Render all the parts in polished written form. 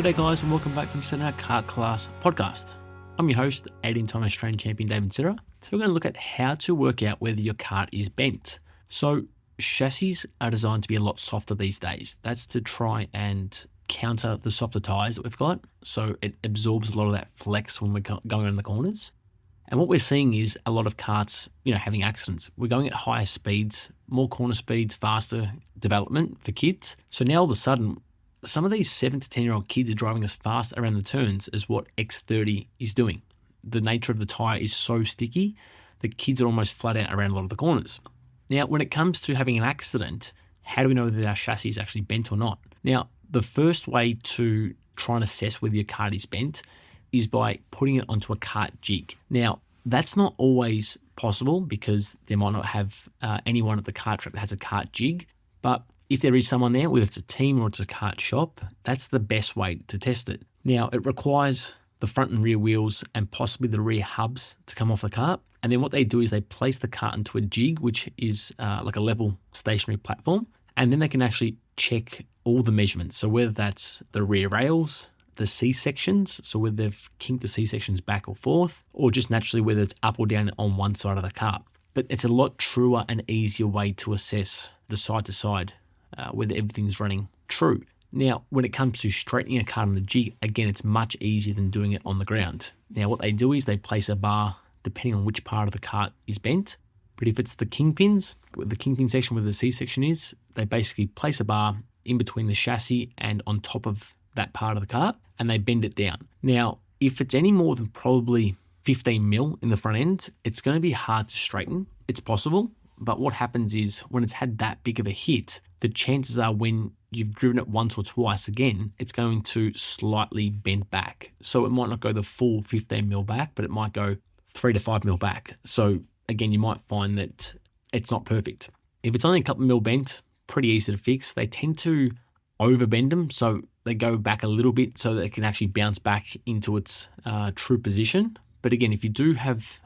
G'day guys and welcome back to the Setting Out Kart Class podcast. I'm your host, 18-time Australian champion David Sitter. So we're going to look at how to work out whether your kart is bent. So chassis are designed to be a lot softer these days. That's to try and counter the softer tyres that we've got. So it absorbs a lot of that flex when we're going around the corners. And what we're seeing is a lot of karts, having accidents. We're going at higher speeds, more corner speeds, faster development for kids. So now all of a sudden, some of these 7 to 10-year-old kids are driving as fast around the turns as what X30 is doing. The nature of the tyre is so sticky that kids are almost flat out around a lot of the corners. Now, when it comes to having an accident, how do we know that our chassis is actually bent or not? Now, the first way to try and assess whether your kart is bent is by putting it onto a kart jig. Now, that's not always possible because they might not have anyone at the kart track that has a kart jig, but if there is someone there, whether it's a team or it's a kart shop, that's the best way to test it. Now, it requires the front and rear wheels and possibly the rear hubs to come off the kart. And then what they do is they place the kart into a jig, which is like a level stationary platform. And then they can actually check all the measurements. So whether that's the rear rails, the C-sections, so whether they've kinked the C-sections back or forth, or just naturally whether it's up or down on one side of the kart. But it's a lot truer and easier way to assess the side to side whether everything's running true. Now, when it comes to straightening a kart on the jig, again, it's much easier than doing it on the ground. Now, what they do is they place a bar depending on which part of the kart is bent. But if it's the kingpins, the kingpin section where the C-section is, they basically place a bar in between the chassis and on top of that part of the kart, and they bend it down. Now, if it's any more than probably 15 mil in the front end, it's going to be hard to straighten. It's possible, but what happens is when it's had that big of a hit, the chances are when you've driven it once or twice again, it's going to slightly bend back. So it might not go the full 15 mil back, but it might go 3 to 5 mil back. So again, you might find that it's not perfect. If it's only a couple mil bent, pretty easy to fix. They tend to overbend them, so they go back a little bit so that it can actually bounce back into its true position. But again, if you do have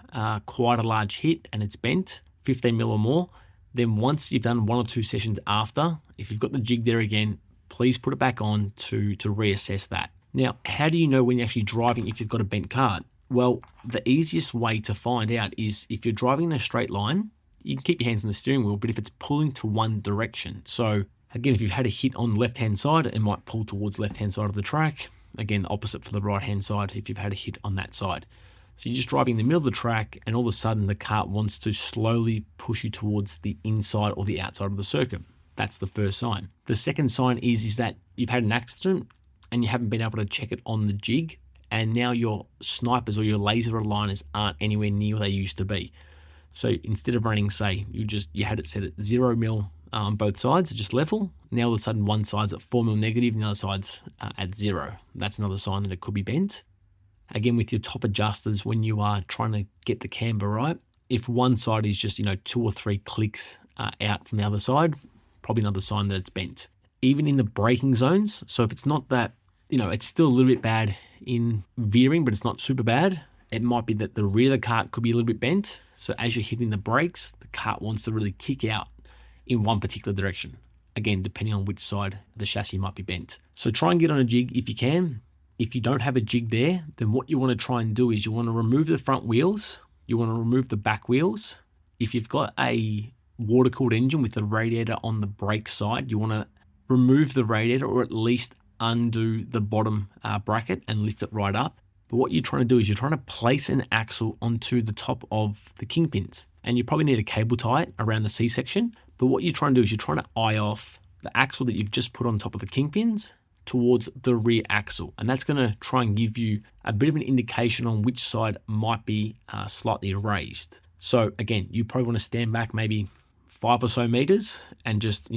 quite a large hit and it's bent, 15 mil or more, then once you've done 1 or 2 sessions after, if you've got the jig there again, please put it back on to reassess that. Now, how do you know when you're actually driving if you've got a bent kart? Well, the easiest way to find out is if you're driving in a straight line, you can keep your hands on the steering wheel, but if it's pulling to one direction. So again, if you've had a hit on the left-hand side, it might pull towards the left-hand side of the track. Again, the opposite for the right-hand side if you've had a hit on that side. So you're just driving in the middle of the track and all of a sudden the kart wants to slowly push you towards the inside or the outside of the circuit. That's the first sign. The second sign is that you've had an accident and you haven't been able to check it on the jig, and now your snipers or your laser aligners aren't anywhere near where they used to be. So instead of running, say, you had it set at 0 mil on both sides, just level. Now all of a sudden one side's at 4 mil negative and the other side's at 0. That's another sign that it could be bent. Again, with your top adjusters, when you are trying to get the camber right, if one side is just 2 or 3 clicks out from the other side, probably another sign that it's bent. Even in the braking zones, so if it's not that, it's still a little bit bad in veering, but it's not super bad, it might be that the rear of the kart could be a little bit bent. So as you're hitting the brakes, the kart wants to really kick out in one particular direction. Again, depending on which side the chassis might be bent. So try and get on a jig if you can. If you don't have a jig there, then what you want to try and do is you want to remove the front wheels, you want to remove the back wheels. If you've got a water-cooled engine with the radiator on the brake side, you want to remove the radiator or at least undo the bottom bracket and lift it right up. But what you're trying to do is you're trying to place an axle onto the top of the kingpins. And you probably need a cable tie it around the C-section. But what you're trying to do is you're trying to eye off the axle that you've just put on top of the kingpins towards the rear axle, and that's going to try and give you a bit of an indication on which side might be slightly raised. So again, you probably want to stand back maybe 5 or so meters and just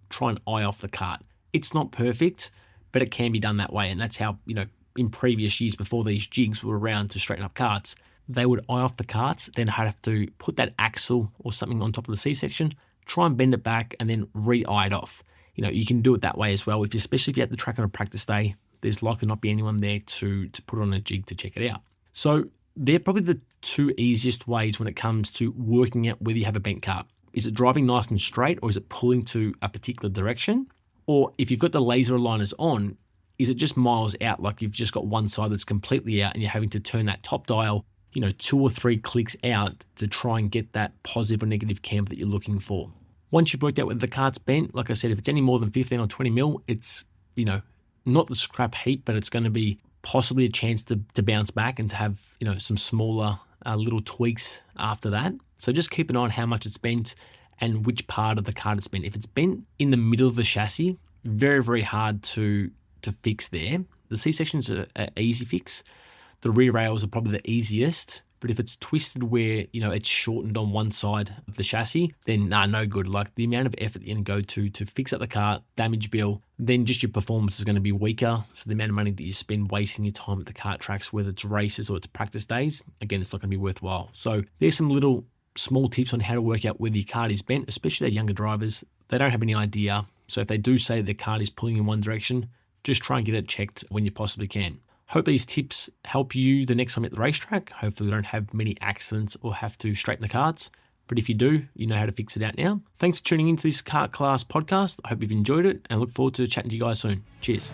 try and eye off the kart. It's not perfect, but it can be done that way, and that's how in previous years before these jigs were around to straighten up karts, they would eye off the karts, then have to put that axle or something on top of the C-section, try and bend it back, and then re-eye it off. You can do it that way as well. Especially if you're at the track on a practice day, there's likely not be anyone there to put on a jig to check it out. So they're probably the 2 easiest ways when it comes to working out whether you have a bent kart. Is it driving nice and straight, or is it pulling to a particular direction? Or if you've got the laser aligners on, is it just miles out, like you've just got one side that's completely out and you're having to turn that top dial, 2 or 3 clicks out to try and get that positive or negative camber that you're looking for. Once you've worked out whether the kart's bent, like I said, if it's any more than 15 or 20 mil, it's, not the scrap heap, but it's going to be possibly a chance to bounce back and to have, some smaller little tweaks after that. So just keep an eye on how much it's bent and which part of the kart it's bent. If it's bent in the middle of the chassis, very, very hard to fix there. The C-section's an easy fix. The rear rails are probably the easiest, but if it's twisted where, it's shortened on one side of the chassis, then no good. Like the amount of effort you're going to go to fix up the kart, damage bill, then just your performance is going to be weaker. So the amount of money that you spend wasting your time at the kart tracks, whether it's races or it's practice days, again, it's not going to be worthwhile. So there's some little small tips on how to work out whether your kart is bent, especially their younger drivers. They don't have any idea. So if they do say the kart is pulling in one direction, just try and get it checked when you possibly can. Hope these tips help you the next time at the racetrack. Hopefully we don't have many accidents or have to straighten the karts. But if you do, you know how to fix it out now. Thanks for tuning into this Kart Class podcast. I hope you've enjoyed it and I look forward to chatting to you guys soon. Cheers.